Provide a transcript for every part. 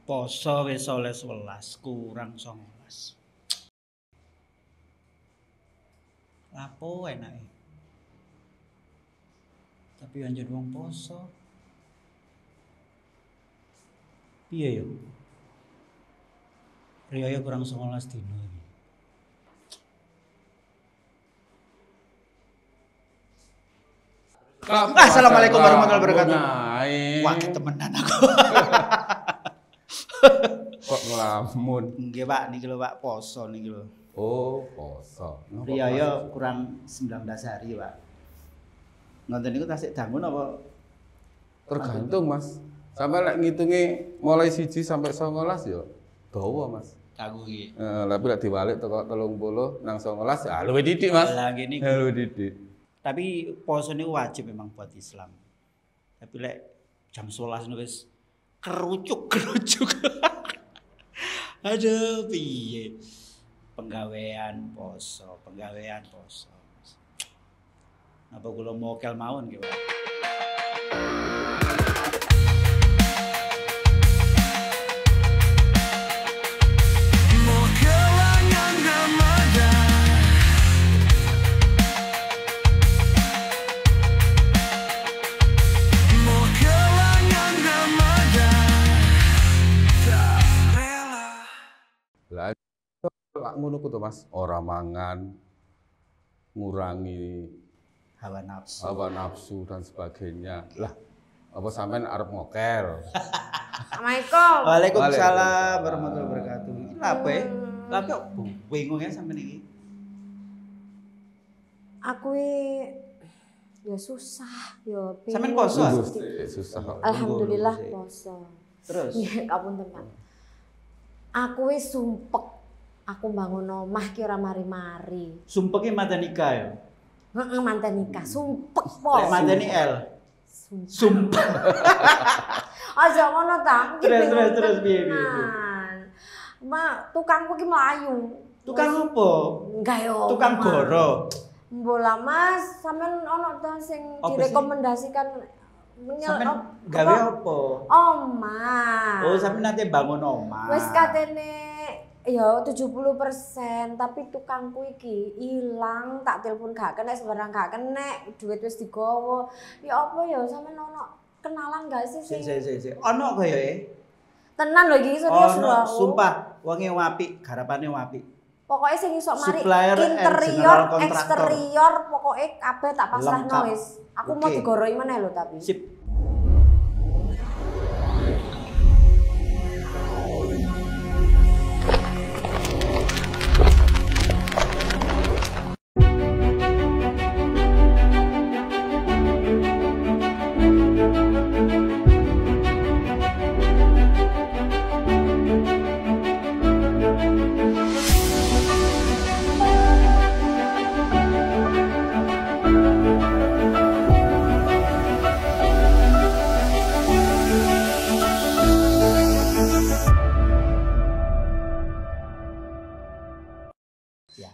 Poso wis oleh 11 kurang 19. Lapo enake? Tapi anjen wong poso. Piye yo? Riyaya kurang 19 dino iki. Assalamualaikum warahmatullahi wabarakatuh. Wah, ketemenan aku. Kok ngelamun? Nggih, Pak, niki lho, Pak, poso niki lho. Oh, poso. Riyaya kurang 19 hari, Pak. Ngonten niku tasik dangun apa? Tergantung, Mas. Sampai lek ngitungi mulai 1 sampai 19 ya dawa, Mas. Aku iki. Tapi lek diwalik teko 30 nang 19 ya luwih didik, Mas. Lah ngene Ya luwih didik. Tapi poso niku wajib memang buat Islam. Tapi lek jam 11 niku wis kerucuk. Aduh, piye? Penggawean poso. Napa kula mokel mawon nggih, Pak? Lah lak ngono ku to, Mas. Ora mangan, ngurangi Hawa nafsu. hawa nafsu dan sebagainya. Lah, apa sampean arep ngokel? Assalamualaikum. Waalaikumsalam warahmatullahi wabarakatuh. Iki lape? Lape kok bingung ya sampean iki? Aku ya susah, ya Sampean poso? Susah kok. Alhamdulillah poso. Terus? Nggih, kapunten, Pak. Aku sumpek. Aku bangun omah ki ora mari-mari. Sumpeke mata nikah ya? Heeh, manten nikah. Sumpek Lek pos. manteni L. Sumpah. Aja ngono ta. Aku ki Terus, bingung terus, piye? tenan. Mak, tukangku ki mlayu. Tukang apa? Enggak yo. Tukang goro. Mbola Mas, sampean ono ta sing Apa sih? direkomendasikan Sampean gawe apa? Omah. Oh, sampean nate bangun omah. Wis katene ya 70%, tapi tukangku iki ilang, tak telepon gak kena, sebarang gak kena, duit wis digowo. Ya apa ya sampean ono kenalan gak sih sing? Si. Ono kaya Tenan lho iki serius lho. Ono, aku. sumpah, wonge apik, garapane apik. Pokoknya sing iso mari Supplier and interior, general contractor. eksterior, pokoknya kabeh tak pasrahno Lengkap. wis. Aku mau Oke. digoroi meneh lho tapi. Sip.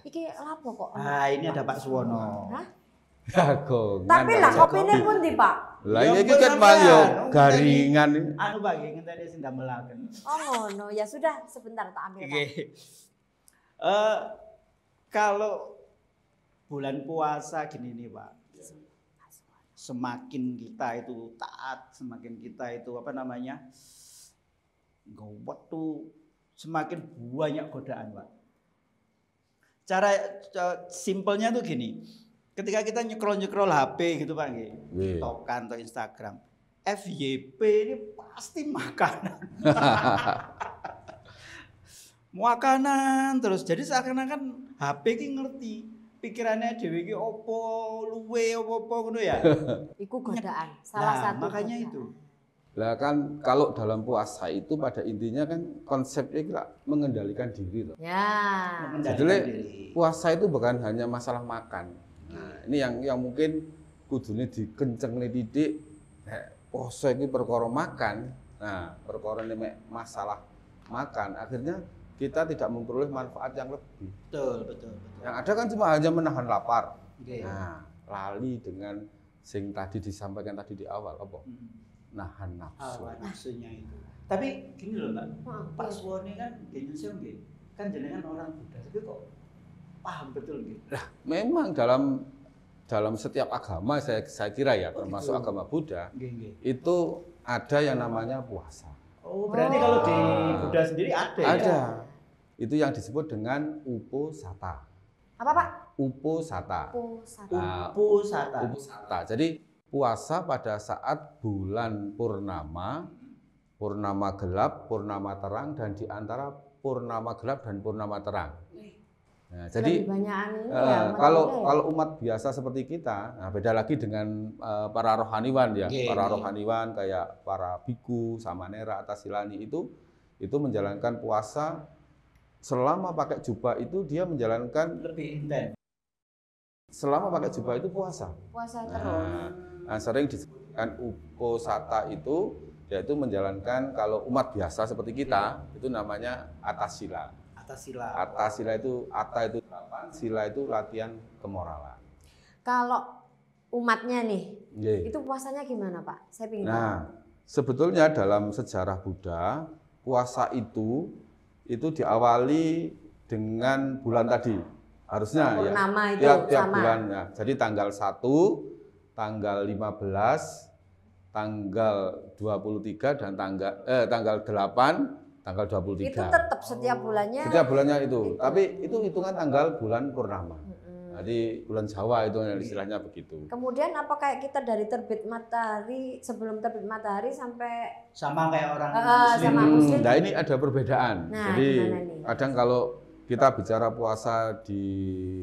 Iki lapo kok? Ah, ini ada Pak Suwono. Hah? Jagongan. Tapi lah Pak. kopine pun di Pak. Lah Ya, iki ampun, kan mang yo sampean. garingan. Anu Pak, ngenteni sing damelaken. Oh ngono, ya sudah sebentar tak ambil. Pak. Oke. Kalau bulan puasa gini nih Pak, semakin kita itu taat, semakin kita itu apa namanya, waktu semakin banyak godaan Pak. Cara simpelnya tuh gini, ketika kita nyekrol HP gitu Pak, Wih. TikTokan atau Instagram, FYP ini pasti makanan. Makanan terus, jadi seakan-akan HP ki ngerti pikirannya dewe ki opo luwe opo ngono ya. Iku godaan, salah satu. Makanya godaan. itu. Lah kan kalau dalam puasa itu pada intinya kan konsepnya kita mengendalikan diri loh. Ya. Mengendalikan Jadi diri. puasa itu bukan hanya masalah makan. Nah, ini yang mungkin kudune dikencengne titik. Puasa itu perkara makan. Nah, perkara ini masalah makan akhirnya kita tidak memperoleh manfaat yang lebih. Betul. Yang ada kan cuma hanya menahan lapar. Oke. Nah, lali dengan sing tadi disampaikan tadi di awal apa? Nahan nafsu. Hawa nafsunya itu. Tapi gini loh Mbak, Pak Iya. Suwoni kan Indonesia nggih. Kan jenengan orang Buddha, tapi kok paham betul nggih. Memang dalam setiap agama saya kira ya, termasuk gitu. agama Buddha, Nggih, nggih. itu ada yang namanya puasa. Oh, berarti kalau di Buddha sendiri ada ya? Ada. Itu yang disebut dengan uposata. Apa Pak? Uposata. Pusat. Nah, Uposata. uposata. Jadi puasa pada saat bulan purnama, purnama gelap, purnama terang, dan di antara purnama gelap dan purnama terang. Nah, jadi Lebih banyakan ini ya, kalau umat biasa seperti kita, nah beda lagi dengan para rohaniwan ya. Nggih, Para nggih. rohaniwan kayak para biku, samanera, atasilani itu menjalankan puasa selama pakai jubah itu dia menjalankan Lebih intens. selama pakai jubah itu puasa. puasa terus. Nah, sering disebutkan uposata itu yaitu menjalankan kalau umat biasa seperti kita itu namanya atasila. Atas sila. Atasila itu itu 8, sila itu latihan kemoralan. Kalau umatnya nih, Nggih. itu puasanya gimana Pak? Saya pengen tahu. Nah, sebetulnya dalam sejarah Buddha, puasa itu diawali dengan bulan tadi. Harusnya Purnama ya. itu Tiap sama. bulan. Nah, jadi tanggal 1, tanggal 15, tanggal 23 dan tanggal 8, tanggal 23. Itu tetap setiap bulannya. Setiap bulannya itu. Tapi itu hitungan tanggal bulan purnama. Mm-mm. Jadi bulan Jawa itu istilahnya begitu. Kemudian apa kayak kita dari terbit matahari, sebelum terbit matahari sampai Sama kayak orang sama muslim. muslim. Nah ini ada perbedaan. Nah, Jadi gimana nih? kadang kalau kita bicara puasa di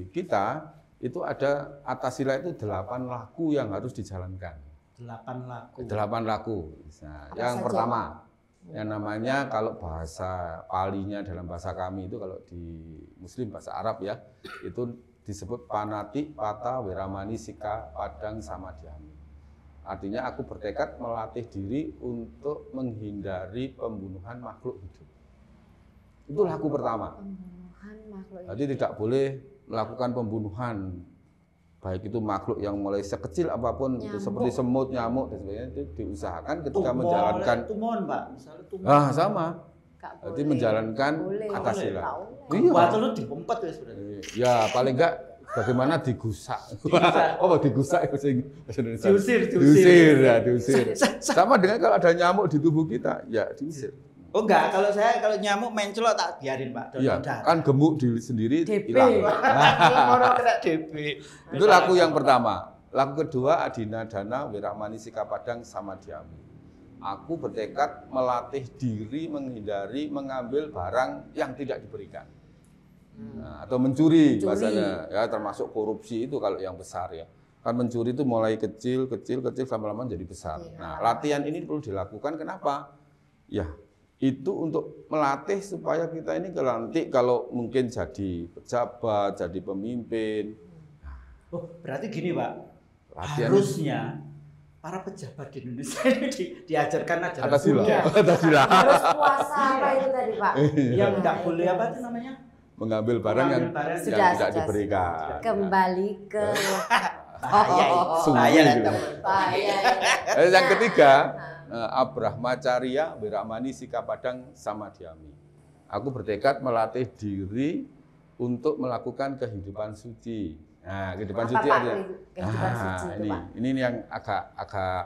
kita itu ada atasila itu 8 laku yang harus dijalankan. 8 laku. 8 laku. Nah, Apa yang saja? pertama yang namanya kalau bahasa palinya dalam bahasa kami itu kalau di Muslim bahasa Arab ya itu disebut panati pata wiramani sika padang samadhyami. Artinya aku bertekad melatih diri untuk menghindari pembunuhan makhluk hidup. Itu laku pertama. pembunuhan makhluk Jadi tidak boleh melakukan pembunuhan baik itu makhluk yang mulai sekecil apapun itu Nyamuk. seperti semut, nyamuk dan sebagainya itu diusahakan ketika Tumor, menjalankan tumon, Pak. Misalnya tumon. sama. Nggak Berarti boleh. menjalankan Boleh. atasila. Tahu. Iya. Batu lu dipempet ya sebenarnya. Ya paling enggak bagaimana digusak. Oh digusak bahasa Indonesia. Diusir. Diusir ya diusir. Sama dengan kalau ada nyamuk di tubuh kita ya diusir. Oh enggak, kalau nyamuk mencelok tak biarin, Pak. Iya Donor kan gemuk sendiri DP. hilang. Orang kena DP. Itu laku yang pertama. Laku kedua adina dana wiramani sika padang samadhyami. Aku bertekad melatih diri menghindari mengambil barang yang tidak diberikan. Nah, atau mencuri bahasanya ya termasuk korupsi itu kalau yang besar ya. Kan mencuri itu mulai kecil lama-lama jadi besar. Iya. Nah, latihan ini perlu dilakukan kenapa? Ya, itu untuk melatih supaya kita ini nanti kalau mungkin jadi pejabat, jadi pemimpin. Oh, berarti gini, Pak. Latihan Harusnya para pejabat di Indonesia ini diajarkan ajaran Atasila. Buddha. Atasila. Harus puasa apa itu tadi Pak? Yang enggak Nah, boleh itu. apa itu namanya? Mengambil barang yang Mengambil barang Sudah, tidak sudah. diberikan. Kembali ke Bahaya itu. Sungguh Bahaya lah, itu. teman. bahaya. Yang ketiga, abrahmacarya wiramani sika padang samadhyami. Aku bertekad melatih diri untuk melakukan kehidupan suci. Nah, kehidupan Apa, suci Pak, artinya. kehidupan suci itu, Pak? ini yang agak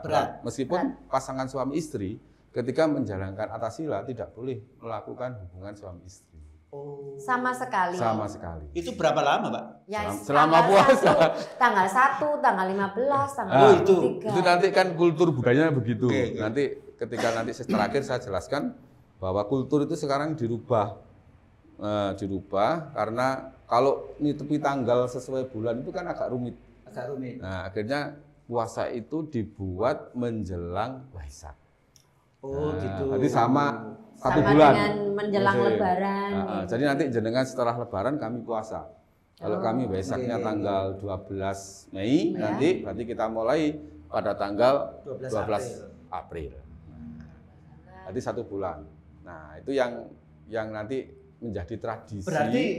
berat. Meskipun pasangan suami istri ketika menjalankan atasila tidak boleh melakukan hubungan suami istri. Oh. Sama sekali. Sama sekali. Itu berapa lama, Pak? Ya, Selama tanggal puasa. 1, tanggal 1, tanggal 15, tanggal Ah, 23. Itu nanti kan kultur budayanya begitu. Oke. Nanti ketika nanti terakhir saya jelaskan bahwa kultur itu sekarang dirubah karena kalau tepi tanggal sesuai bulan itu kan agak rumit. Agak rumit. Nah, akhirnya puasa itu dibuat menjelang Waisak. Oh, Nah, gitu. Jadi sama satu Sama bulan. dengan menjelang Muslim. Lebaran. Jadi nanti jenengan setelah Lebaran kami puasa. Kalau kami Waisaknya oke. tanggal 12 Mei, Ya. nanti berarti kita mulai pada tanggal 12 April. Berarti satu bulan. Nah, itu yang nanti menjadi tradisi.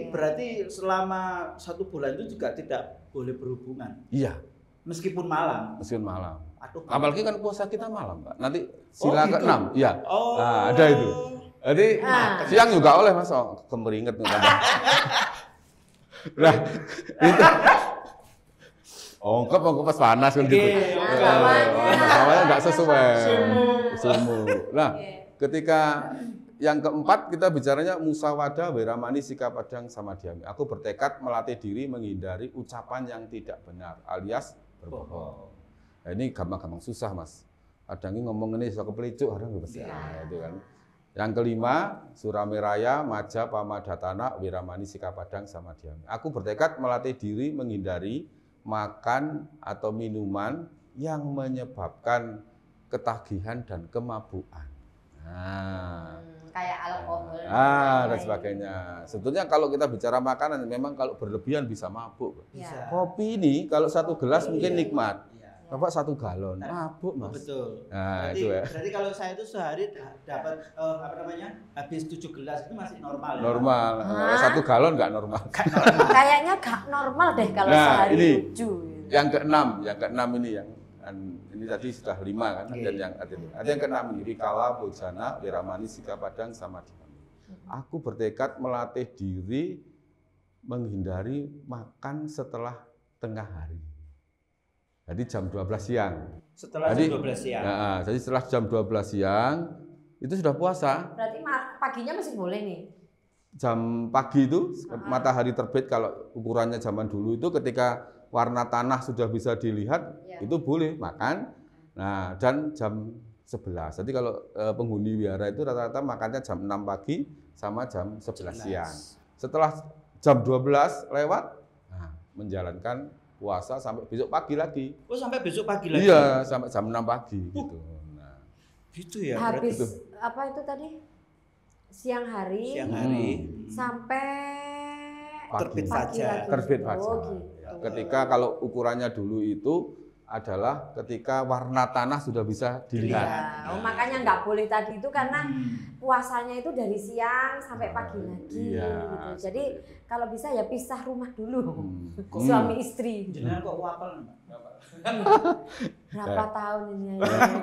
Berarti selama 1 bulan itu juga tidak boleh berhubungan. Iya. Meskipun malam. meskipun malam. Aduh. Apalagi kan puasa kita malam, Pak. Nanti sila gitu? ke-6, iya. Oh. Nah, ada itu. Jadi siang juga oleh Mas, kemeringet nih. Nah, itu. Ongkep pas panas kan gitu. Namanya nggak sesuai. Semu. Nah, ketika yang keempat kita bicaranya musawadah, wiramani, sikap padang, sama diami. Aku bertekad melatih diri menghindari ucapan yang tidak benar alias berbohong. Nah, ini gampang-gampang susah, Mas. Kadang ini ngomong ini suka kepelicuk, kadang nggak bisa. Nah, itu kan. Yang kelima, surameraya, maja, pamadatana, wiramani, sikap padang, sama diami. Aku bertekad melatih diri menghindari makan atau minuman yang menyebabkan ketagihan dan kemabukan. Nah, kayak alkohol. dan sebagainya. Sebetulnya kalau kita bicara makanan, memang kalau berlebihan bisa mabuk. Bisa. Kopi ini kalau satu gelas mungkin iya. nikmat. Iya. Bapak 1 galon, mabuk Mas. Betul. Nah, berarti, itu ya. berarti kalau saya itu sehari dapat habis 7 gelas itu masih normal. Ya? Normal. Kalau 1 galon nggak normal. Kayaknya gak normal deh kalau Nah, sehari ini. 7. Yang keenam ini yang ini tadi sudah 5 kan, dan yang ada yang keenam ini rikala, bojana, wiramani, sikap padang, sama diami. Aku bertekad melatih diri menghindari makan setelah tengah hari. Jadi jam 12 siang. Setelah Jadi, jam 12 siang. Nah, jadi setelah jam 12 siang itu sudah puasa. Berarti paginya masih boleh nih. Jam pagi itu matahari terbit, kalau ukurannya zaman dulu itu ketika warna tanah sudah bisa dilihat, itu boleh makan. Nah, dan jam 11. Jadi kalau penghuni wihara itu rata-rata makannya jam 6 pagi sama jam 11 siang. Setelah jam 12 lewat, nah, menjalankan puasa sampai besok pagi lagi. Oh, sampai besok pagi lagi? Iya, sampai jam 6 pagi gitu. Nah, gitu ya. Habis Itu. apa itu tadi? Siang hari. Siang hari. Sampai Terbit pagi fajar. lagi. Terbit Oh, fajar. gitu. Ya, ketika kalau ukurannya dulu itu adalah ketika warna tanah sudah bisa dilihat. Ya, makanya nggak boleh tadi itu karena puasanya itu dari siang sampai pagi lagi. Iya, Gitu. Jadi kalau bisa ya pisah rumah dulu, Hmm. suami istri. Jenengan kok wapel? Berapa tahun ini?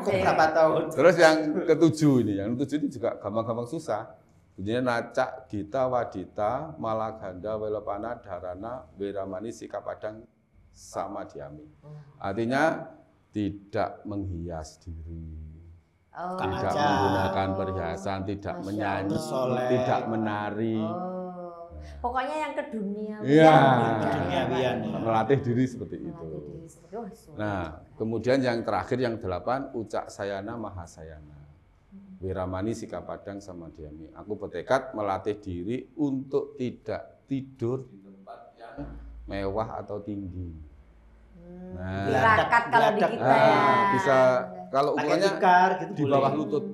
Kok berapa tahun? Terus yang ketujuh ini juga gampang-gampang susah. Bunyinya nacak, gita, wadita, malaganda, welopana, dharana, wiramani, sikap padang, sama diami. Artinya tidak menghias diri, Oh. tidak Aja. menggunakan perhiasan, tidak Masya menyanyi, Allah. tidak menari. Oh. Pokoknya yang ke dunia. Iya. Keduniawian, ya. Melatih diri seperti itu. Melatih diri seperti itu. Nah, kemudian yang terakhir yang 8, ucak sayana mahasayana. Wiramani, sikap padang, sama diami. Aku bertekad melatih diri untuk tidak tidur di tempat yang mewah atau tinggi. Nah, Gerakat kalau di kita ya. bisa kalau Pakai ukurannya tikar gitu di boleh. bawah lutut.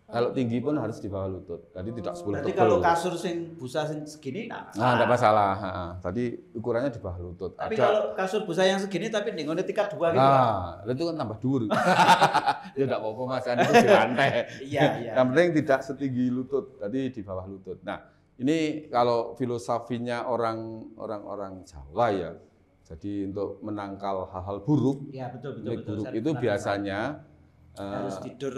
Kalau tinggi pun harus di bawah lutut. Tadi tidak 10 Berarti tebel. kalau kasur sing busa sing segini, nah. Enggak masalah. Tadi ukurannya di bawah lutut. Tapi kalau kasur busa yang segini tapi ngene tikar 2 gitu. Pak. Nah, itu kan tambah dur. Ya enggak apa-apa Mas, kan itu di lantai. Iya, iya. Yang penting tidak setinggi lutut, tadi di bawah lutut. Nah, ini kalau filosofinya orang Jawa ya. Jadi untuk menangkal hal-hal buruk, Iya, betul. buruk Saya itu pernah biasanya harus tidur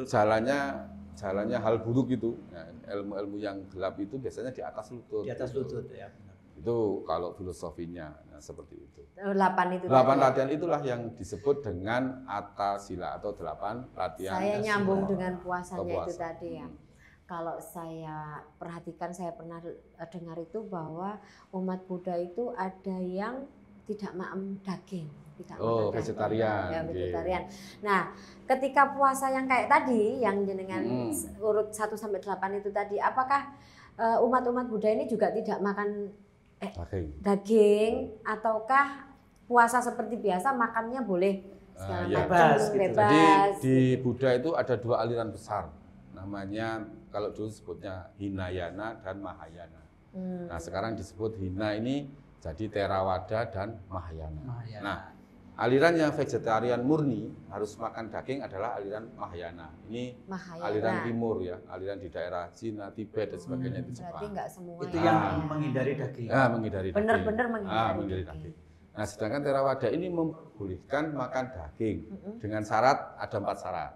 jalannya hal buruk itu. Nah, ilmu-ilmu yang gelap itu biasanya di atas lutut. di atas gitu. lutut ya. Benar. Itu kalau filosofinya, nah, seperti itu. 8 itu. 8 tadi. latihan itulah yang disebut dengan atasila atau 8 latihan. Saya nyambung sila. dengan puasanya itu Puasa. tadi ya. Kalau saya perhatikan, saya pernah dengar itu bahwa umat Buddha itu ada yang tidak makan daging, tidak makan daging. Vegetarian. Ya, Oke. vegetarian. Nah, ketika puasa yang kayak tadi, yang jenengan urut 1 sampai 8 itu tadi, apakah umat-umat Buddha ini juga tidak makan daging ataukah puasa seperti biasa makannya boleh segala ya. macam, Bebas, gitu. bebas. Jadi di Buddha itu ada 2 aliran besar. Namanya kalau dulu sebutnya Hinayana dan Mahayana. Nah, sekarang disebut Hina ini jadi Theravada dan Mahayana. Nah, aliran yang vegetarian murni harus makan daging adalah aliran Mahayana. Ini Mahayana. aliran timur ya, aliran di daerah Cina, Tibet dan sebagainya di Berarti Jepang. enggak semua Itu ya. yang menghindari daging. Menghindari daging. Bener-bener menghindari menghindari daging. daging. Nah, sedangkan Theravada ini membolehkan makan daging dengan syarat, ada 4 syarat.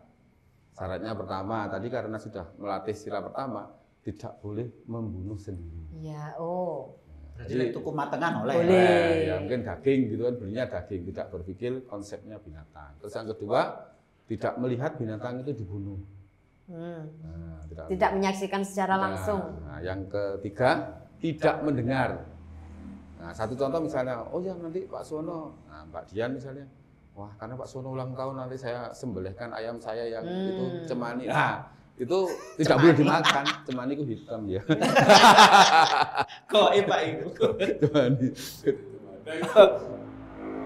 Syaratnya pertama, tadi karena sudah melatih sila pertama, tidak boleh membunuh sendiri. Iya, Berarti lek tuku matengan oleh. Boleh. Ya mungkin daging gitu kan, belinya daging, tidak berpikir konsepnya binatang. Terus yang kedua, tidak melihat binatang itu dibunuh. Nah, Tidak menyaksikan secara langsung. Nah, yang ketiga, tidak mendengar. Nah, satu contoh misalnya, oh ya nanti Pak Suwono, nah, Mbak Dian misalnya, wah karena Pak Suwono ulang tahun nanti saya sembelihkan ayam saya yang itu cemani. Nah, itu tidak boleh dimakan, cemani itu hitam ya. Kok Pak itu? Cemani.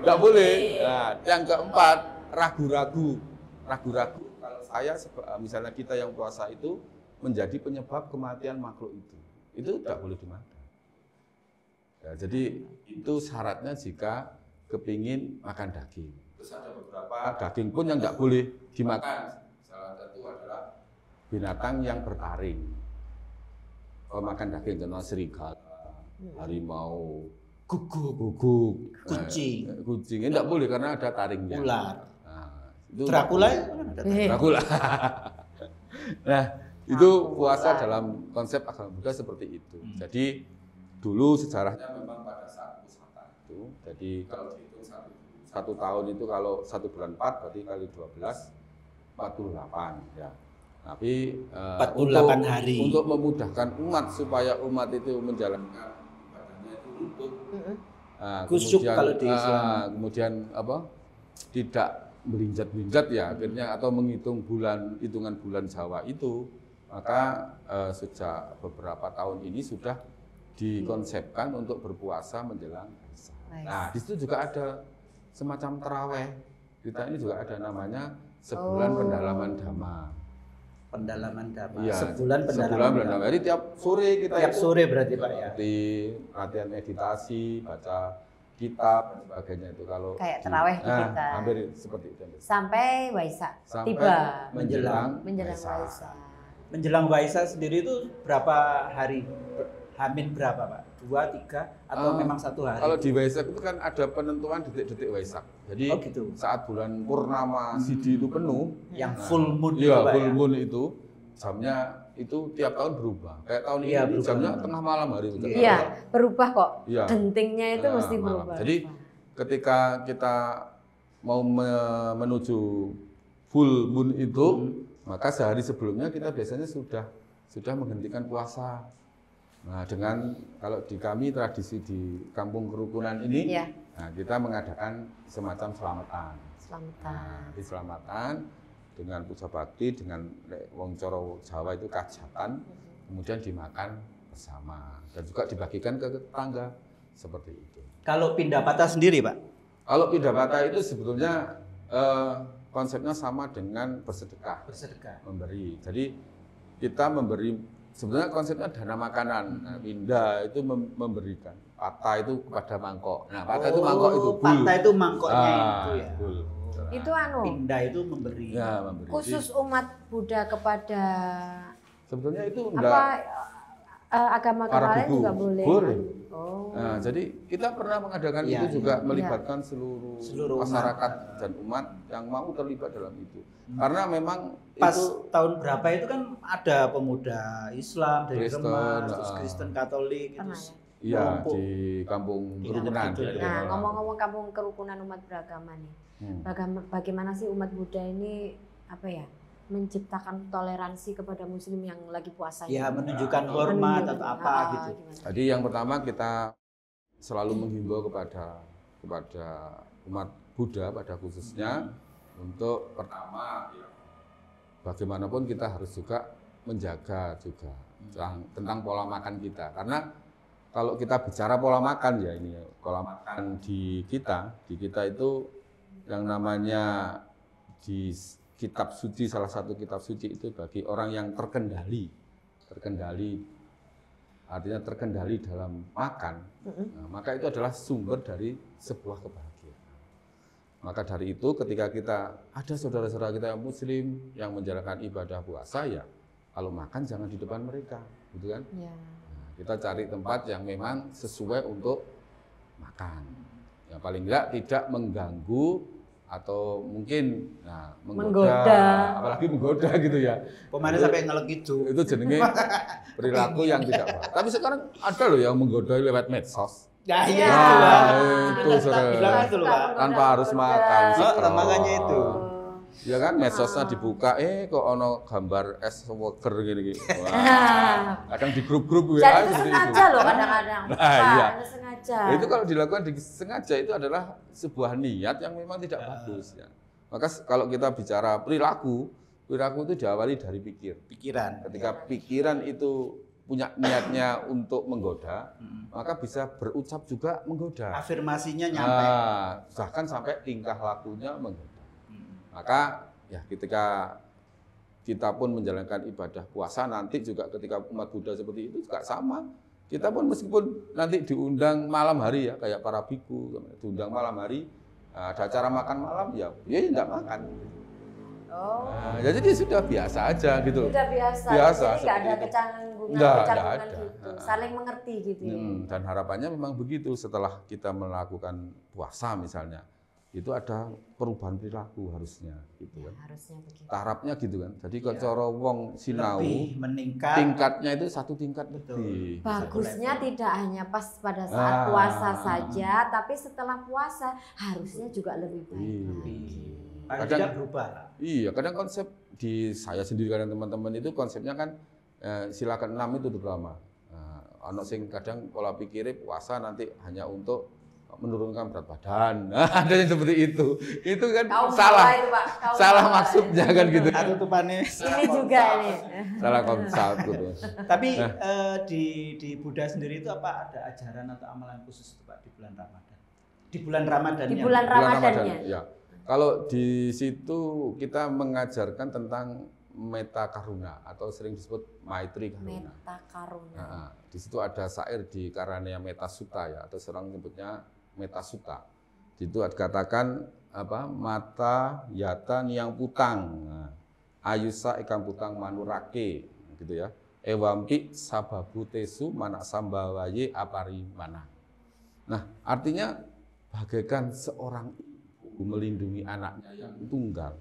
Tidak boleh. Nah, yang keempat, ragu-ragu. Ragu-ragu kalau saya misalnya kita yang puasa itu menjadi penyebab kematian makhluk itu tidak boleh dimakan. Ya, jadi itu syaratnya jika kepingin makan daging. Terus ada beberapa daging pun yang tidak boleh dimakan. Salah satu adalah binatang yang bertaring. Kalau makan daging contoh serigala, harimau, guguk, Kucing. kucing ini tidak boleh karena ada taringnya. Ular. Nah, itu Dracula. Dracula. Nah, itu puasa dalam konsep agama Buddha seperti itu. Jadi dulu sejarahnya memang pada saat pusaka itu. Jadi kalau dihitung satu tahun itu kalau 1 bulan 4 berarti kali 12 48 ya. Tapi 48 hari. untuk memudahkan umat supaya umat itu menjalankan ibadahnya itu untuk Kusyuk kalau di Islam. kemudian apa? Tidak belinjat-belinjat ya akhirnya atau menghitung hitungan bulan Jawa itu, maka sejak beberapa tahun ini sudah dikonsepkan untuk berpuasa menjelang Waisak. Nah, di situ juga ada semacam taraweh. Kita ini juga ada namanya sebulan pendalaman dhamma. Pendalaman dhamma. Iya, Sebulan pendalaman dhamma. Jadi tiap sore kita Tiap sore berarti Pak ya. seperti latihan meditasi, baca kitab dan sebagainya itu kalau Kayak taraweh di kita. hampir seperti itu. Sampai Waisak Sampai tiba. menjelang Waisak. Menjelang Waisak sendiri itu berapa hari? Hamin berapa Pak? 2, 3 atau memang 1 hari? Kalau di Waisak itu kan ada penentuan detik-detik Waisak. Jadi gitu. saat bulan purnama Sidi itu penuh, Yang full moon iya, Pak full ya? moon itu jamnya itu tiap tahun berubah. Kayak tahun Iya, ini berubah. jamnya tengah malam hari itu. Iya, berubah kok. Iya. Dentingnya itu mesti Malam. berubah. Jadi ketika kita mau menuju full moon itu, maka sehari sebelumnya kita biasanya sudah menghentikan puasa. Nah, dengan kalau di kami tradisi di Kampung Kerukunan ini, Iya. nah, kita mengadakan semacam selamatan. Selamatan. Nah, di selamatan dengan puja bakti, dengan wong coro Jawa itu kajatan, kemudian dimakan bersama dan juga dibagikan ke tetangga seperti itu. Kalau pindah patah sendiri Pak? Kalau pindapata itu sebetulnya konsepnya sama dengan bersedekah, Bersedekah. memberi. Jadi kita memberi. Sebenarnya konsepnya dana makanan. Nah, pindah itu memberikan. Patah itu kepada mangkok. Nah, patah itu mangkok itu. Bul. Patah itu mangkoknya itu ya. Bul. Itu Pindah itu memberi. Ya, memberi. khusus umat Buddha kepada Sebetulnya itu apa enggak agama para lain biku. juga boleh. Boleh. Oh. Nah, jadi kita pernah mengadakan Iya, itu juga iya. melibatkan seluruh umat. masyarakat dan umat yang mau terlibat dalam itu. Karena memang Pas itu tahun berapa itu kan ada pemuda Islam dari Kristen, Remas, terus Kristen Katolik itu. Pernah ya? iya Kelompok. di Kampung Ingat Kerukunan. betul, ya. Nah, ngomong-ngomong kampung kerukunan umat beragama nih. Bagaimana sih umat Buddha ini apa ya? Menciptakan toleransi kepada muslim yang lagi puasa ini? Ya menunjukkan hormat Menunjukkan, atau apa gitu. gimana? Jadi yang pertama kita selalu menghimbau kepada umat Buddha pada khususnya untuk pertama ya, bagaimanapun kita harus juga menjaga juga tentang pola makan kita, karena kalau kita bicara pola makan ya ini pola makan di kita itu yang namanya di kitab suci, salah satu kitab suci itu bagi orang yang terkendali artinya terkendali dalam makan, nah, maka itu adalah sumber dari sebuah kebahagiaan. Maka dari itu ketika kita ada saudara-saudara kita yang muslim yang menjalankan ibadah puasa ya kalau makan jangan di depan mereka, gitu kan? Ya. Nah, kita cari tempat yang memang sesuai untuk makan. Ya paling enggak tidak mengganggu atau mungkin Menggoda. apalagi menggoda gitu ya. Pemainnya sampai ngelek gitu. Itu jenenge perilaku yang tidak baik. Tapi sekarang ada loh yang menggoda lewat medsos. Ya Iya. iya itu lah. Itu Bilang sore. itu loh, Pak. Tanpa harus makan. Oh, makanya itu. Ya kan medsosnya dibuka, kok ono gambar es worker gini. Wah. Kadang di grup-grup WA Jadi itu seperti sengaja loh kadang-kadang. Nah, Pak, iya. itu sengaja. Itu kalau dilakukan sengaja itu adalah sebuah niat yang memang tidak bagus ya. Maka kalau kita bicara perilaku itu diawali dari Pikiran. Ketika pikiran itu punya niatnya untuk menggoda, maka bisa berucap juga menggoda. Afirmasinya nyampe. Bahkan sampai tingkah lakunya menggoda. Maka ya ketika kita pun menjalankan ibadah puasa nanti juga ketika umat Buddha seperti itu juga sama. Kita pun meskipun nanti diundang malam hari ya kayak para biku diundang malam hari ada acara makan malam ya tidak makan. Oh. Nah, jadi dia sudah biasa aja gitu. Sudah biasa. Biasa, Jadi nggak ada seperti itu. kecanggungan Nggak kecanggungan ada. gitu. Saling mengerti gitu ya. Dan harapannya memang begitu setelah kita melakukan puasa misalnya itu ada perubahan perilaku harusnya gitu Ya, kan. harusnya begitu. Tahapnya gitu kan. Jadi kalau cara wong sinau Lebih meningkat. tingkatnya itu satu tingkat lebih. Bagusnya tidak hanya pas pada saat puasa saja, tapi setelah puasa harusnya juga lebih baik Iya. lagi. Paling Kadang- tidak berubah. Iya, kadang konsep di saya sendiri kadang teman-teman itu konsepnya kan sila ke-6 itu terutama. Ono sing kadang pola pikirnya puasa nanti hanya untuk menurunkan berat badan. Ada yang seperti itu. Itu kan Kaum salah. bawah itu, Pak. Kaum Salah bawah. maksudnya kan gitu. Tutupannya. Ini juga nih. Salah konsep gitu. Tapi di Buddha sendiri itu apa ada ajaran atau amalan khusus Pak di bulan Ramadan? Di bulan Ramadannya. Di bulan Ramadannya. Ya. Kalau di situ kita mengajarkan tentang meta karuna atau sering disebut maitri karuna. Meta karuna. Nah, di situ ada syair di Karanaya Meta Sutta ya atau seorang menyebutnya Meta Sutta. Di situ dikatakan apa? Mata yata niang putang. Nah, ayusa ikan putang manurake gitu ya. Ewampi sababu tesu manak sambawaye apari mana. Nah, artinya bagaikan seorang ibu melindungi anaknya yang tunggal.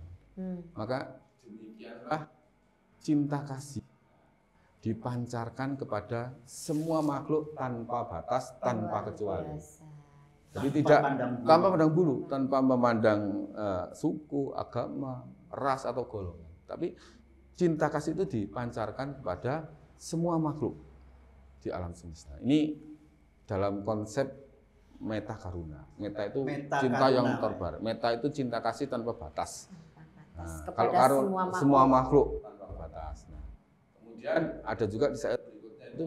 Maka demikianlah cinta kasih dipancarkan kepada semua makhluk tanpa batas, tanpa kecuali. Jadi tidak tanpa pandang bulu, tanpa memandang suku, agama, ras atau golongan. Tapi cinta kasih itu dipancarkan kepada semua makhluk di alam semesta. Ini dalam konsep meta karuna. Meta itu cinta karuna, yang terbar. Meta itu cinta kasih tanpa batas. Nah, Kepada kalau semua makhluk tanpa batas. Nah, kemudian ada juga di ayat berikutnya itu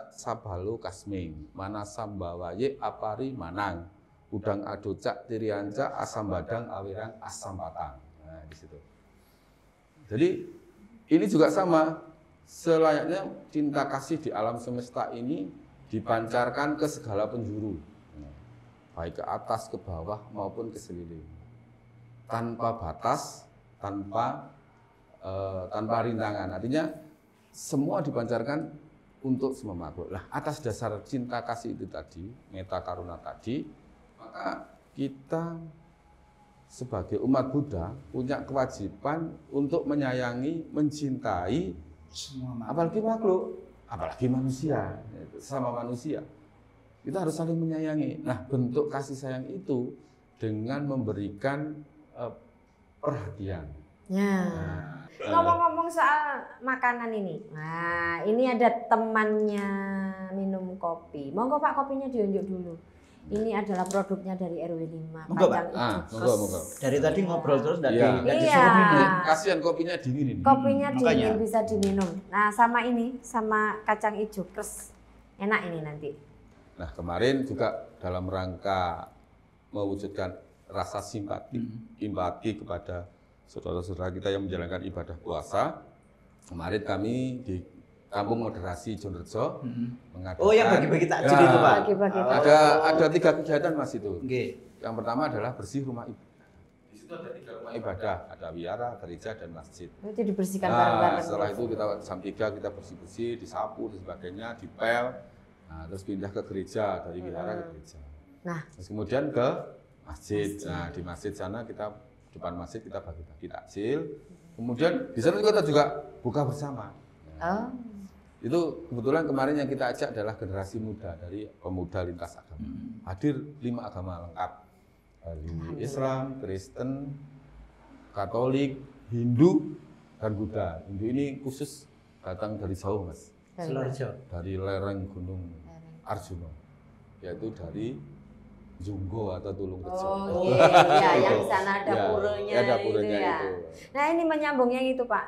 sabalu kasming mana sambawaye apari manang udang adocak tirianca asam badang awirang asam patang. Nah, di situ. Jadi ini juga sama selayaknya cinta kasih di alam semesta ini dipancarkan ke segala penjuru. Baik ke atas, ke bawah maupun ke sekeliling. Tanpa batas, tanpa rintangan. Artinya semua dipancarkan untuk semua makhluk. Nah, atas dasar cinta kasih itu tadi, meta karuna tadi, maka kita sebagai umat Buddha punya kewajiban untuk menyayangi, mencintai apalagi makhluk, apalagi manusia, sama manusia. Kita harus saling menyayangi. Nah, bentuk kasih sayang itu dengan memberikan perhatian. Ya. Ngomong-ngomong soal makanan ini. Nah, ini ada temannya minum kopi. Monggo Pak, kopinya diunjuk dulu. Ini adalah produknya dari RW 5. Monggo, Pak. Monggo. Dari tadi ngobrol terus enggak Iya. disuruh minum. Kasihan kopinya dingin ini. Kopinya dingin Makanya. bisa diminum. Nah, sama ini, sama kacang hijau kres. Enak ini nanti. Nah, kemarin juga dalam rangka mewujudkan rasa simpati kepada saudara-saudara kita yang menjalankan ibadah puasa. Kemarin kami di Kampung Moderasi Jonrejo mengadakan. Oh, yang bagi-bagi takjil itu, Pak. Bagi-bagi Ada 3 kegiatan Mas itu. Oke. Yang pertama adalah bersih rumah ibadah. Di situ ada 3 rumah ibadah, ada wihara, gereja, dan masjid. Itu dibersihkan Nah, bareng-bareng. setelah itu kita jam 3 kita bersih-bersih, disapu dan sebagainya, dipel. Nah, terus pindah ke gereja, dari wihara ke gereja. Nah, Terus kemudian ke masjid. Nah, di masjid sana kita depan masjid kita bagi-bagi takjil. Kemudian di sana kita juga buka bersama. oh, Itu kebetulan kemarin yang kita ajak adalah generasi muda dari pemuda lintas agama. Hadir 5 agama lengkap. Dari Islam, Kristen, Katolik, Hindu, dan Buddha. Hindu ini khusus datang dari jauh, Mas. Sidoarjo. Dari lereng Gunung Arjuna. Yaitu dari Junggo atau Tulung Rejo. oh iya, yang di sana ada Ya, puranya, ada puranya itu ya. itu. Nah ini menyambung yang itu Pak,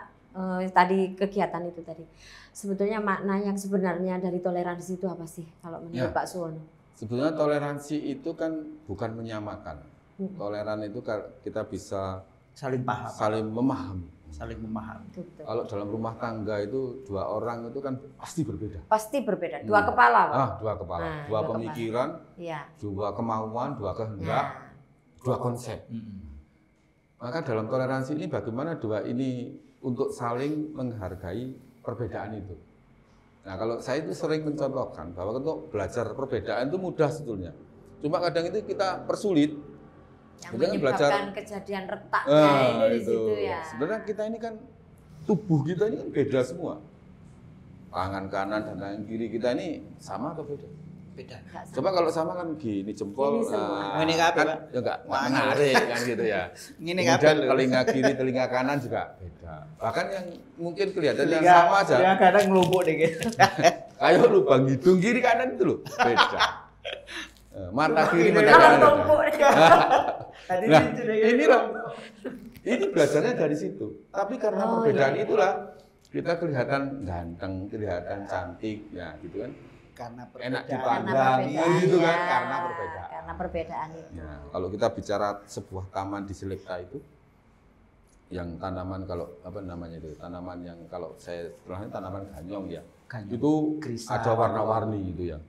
tadi kegiatan itu tadi. Sebetulnya makna yang sebenarnya dari toleransi itu apa sih kalau menurut Ya. Pak Suwono? Sebetulnya toleransi itu kan bukan menyamakan. Toleran itu kita bisa Saling paham, saling memahami. saling memahami. Betul. Kalau dalam rumah tangga itu 2 orang itu kan pasti berbeda. Pasti berbeda, dua kepala Pak. 2 kepala, Nah, 2 dua pemikiran, Iya. 2 kemauan, 2 kehendak, Nah, 2 konsep. Maka dalam toleransi ini bagaimana 2 ini untuk saling menghargai perbedaan itu. Nah, kalau saya itu sering mencontohkan bahwa untuk belajar perbedaan itu mudah sebetulnya. Cuma kadang itu kita persulit. yang Kita kan menyebabkan kejadian retaknya itu di situ ya. Sebenarnya kita ini kan tubuh kita ini kan beda semua. Tangan kanan dan tangan kiri kita ini sama atau beda? Beda. Nggak sama. Coba kalau sama kan gini jempol, Gini semua. Ini kabeh, kan Pak. ya enggak menarik kan gitu ya. Ngene Kemudian kabeh. telinga kiri, telinga kanan juga beda. Bahkan yang mungkin kelihatan yang Telinga- sama aja, telinga kadang ngelumpuk dikit. kayak lubang hidung kiri kanan itu loh, beda. Mata kiri, mata Kalau kanan beda. tumpuk. Tadi Nah, lucu deh, inilah. Ini belajarnya dari situ. Tapi karena Oh, perbedaan iya. itulah kita kelihatan ganteng, kelihatan cantik, ya gitu kan. karena Enak perbedaan. dipandang. Karena Nah, perbedaan gitu kan, ya. karena perbedaan. Karena perbedaan itu. Ya, kalau kita bicara sebuah taman di Selekta itu, yang tanaman kalau apa namanya itu, tanaman yang kalau saya istilahnya tanaman ganyong ya, Ganyong. itu Kristal. ada warna-warni gitu ya.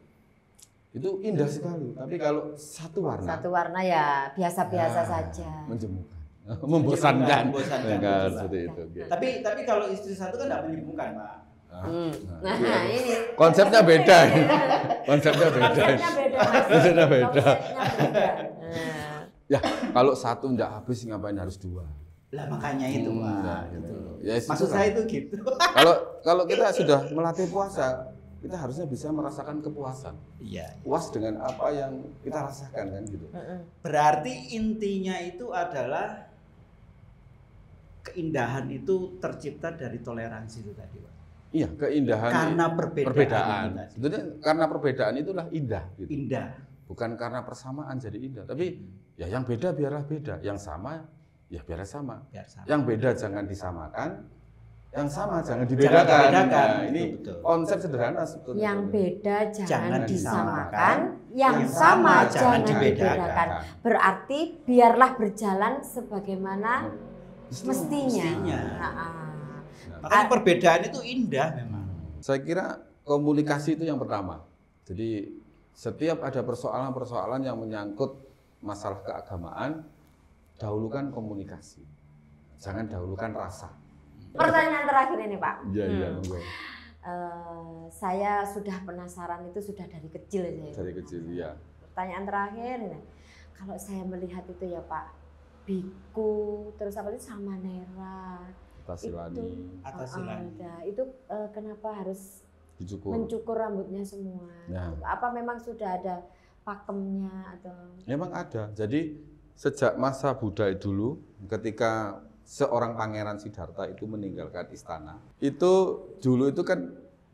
Itu indah sekali. Tapi kalau satu warna, Satu warna ya biasa-biasa nah, saja. menjemukan, membosankan, Membosankan, Enggak, betul, seperti Pak. itu. Oke. Tapi kalau istri satu kan tidak menyibukkan, Pak. Nah, itu ya. ini Konsepnya beda. Konsepnya beda. konsepnya beda Mas. Konsepnya beda. Konsepnya beda. Nah, Ya, kalau satu enggak habis ngapain harus 2? Lah makanya itu, Pak. Nah, Gitu. gitu. Ya, Maksud itu saya kan. itu gitu. Kalau kita sudah melatih puasa, kita harusnya bisa merasakan kepuasan. Iya. Puas dengan apa yang kita rasakan kan gitu. Berarti intinya itu adalah keindahan itu tercipta dari toleransi itu tadi, Pak. Iya, keindahan Karena perbedaan itu tadi. Sebetulnya karena perbedaan itulah indah gitu. Indah. Bukan karena persamaan jadi indah, tapi ya yang beda biarlah beda, yang sama ya biarlah sama. Biar sama. Yang beda jangan disamakan, yang sama jangan dibedakan. dibedakan. Nah, ini Betul. konsep sederhana sebetulnya. yang beda jangan Jangan disamakan, yang yang sama sama jangan jangan dibedakan. Berarti biarlah berjalan sebagaimana mestinya. Mestinya. Nah, Makanya perbedaan itu indah memang. Saya kira komunikasi itu yang pertama. Jadi setiap ada persoalan-persoalan yang menyangkut masalah keagamaan, dahulukan komunikasi. Jangan dahulukan rasa. pertanyaan terakhir ini Pak. Iya, iya, monggo. Saya sudah penasaran itu sudah dari kecil saya. Dari kecil ya. Pertanyaan terakhir, kalau saya melihat itu ya Pak, biku, terus apa itu samanera, Tasilani, Atasilani. itu kenapa harus dicukur. mencukur rambutnya semua? Nah. Apa memang sudah ada pakemnya atau? Memang ada. Jadi sejak masa Buddha dulu, ketika seorang Pangeran Siddhartha itu meninggalkan istana, itu dulu itu kan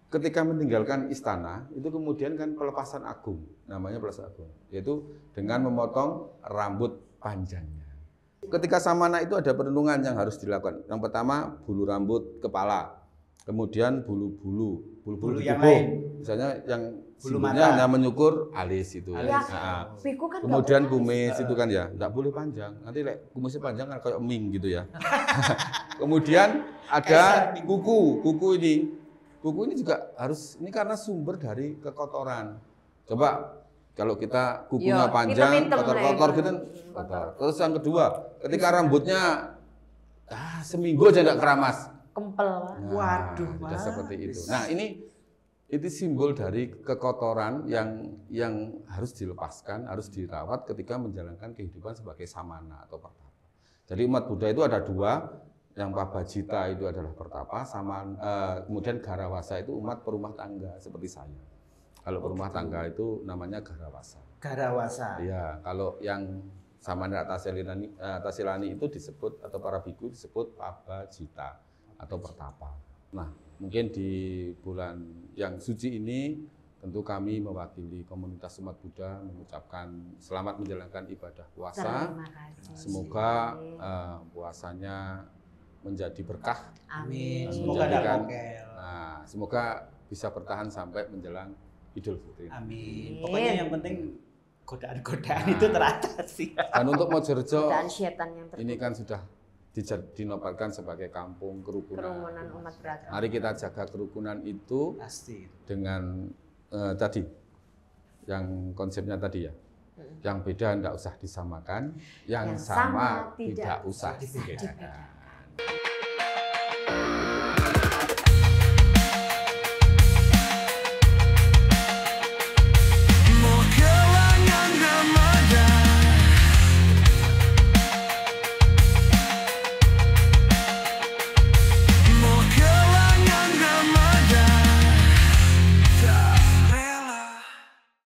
ketika meninggalkan istana, itu kemudian kan pelepasan agung, namanya pelepasan agung, yaitu dengan memotong rambut panjangnya. Ketika samana itu ada perenungan yang harus dilakukan. Yang pertama bulu rambut kepala, kemudian bulu-bulu Bulu di yang tubuh. lain. Misalnya yang Bulu simbolnya mata. hanya menyukur alis itu. Alis. Ya, Nah, biku kan nggak kemudian boleh. kumis itu kan ya, enggak boleh panjang. Nanti kumisnya panjang kan kayak ming gitu ya. Kemudian ada kuku. Kuku ini juga harus, ini karena sumber dari kekotoran. Coba kalau kita kukunya Yo, panjang, hitam-hitam kotor-kotor lah gitu, itu. kotor. Terus yang kedua, ketika rambutnya seminggu aja enggak keramas. Kempel. Nah, Waduh, tidak Mas. seperti itu. Nah, ini itu simbol dari kekotoran yang harus dilepaskan, harus dirawat ketika menjalankan kehidupan sebagai samana atau pertapa. Jadi umat Buddha itu ada dua, yang Pabajita itu adalah pertapa, kemudian Garawasa itu umat perumah tangga seperti saya. Kalau perumah tangga itu namanya Garawasa. Garawasa. Iya, kalau yang Samana Tasilani itu disebut, atau para biku disebut Pabajita atau pertapa. Nah, mungkin di bulan yang suci ini tentu kami mewakili komunitas umat Buddha mengucapkan selamat menjalankan ibadah puasa. Terima kasih. Semoga puasanya menjadi berkah. Amin. Semoga ada Nah, semoga bisa bertahan sampai menjelang Idul Fitri. Amin. Pokoknya yang penting godaan-godaan itu teratasi. Dan untuk Mojorejo Dan setan yang ini kan sudah dinobatkan sebagai kampung kerukunan. umat beragama. Mari kita jaga kerukunan itu Pasti. dengan tadi yang konsepnya tadi ya. Yang beda tidak usah disamakan, yang sama tidak usah dibedakan.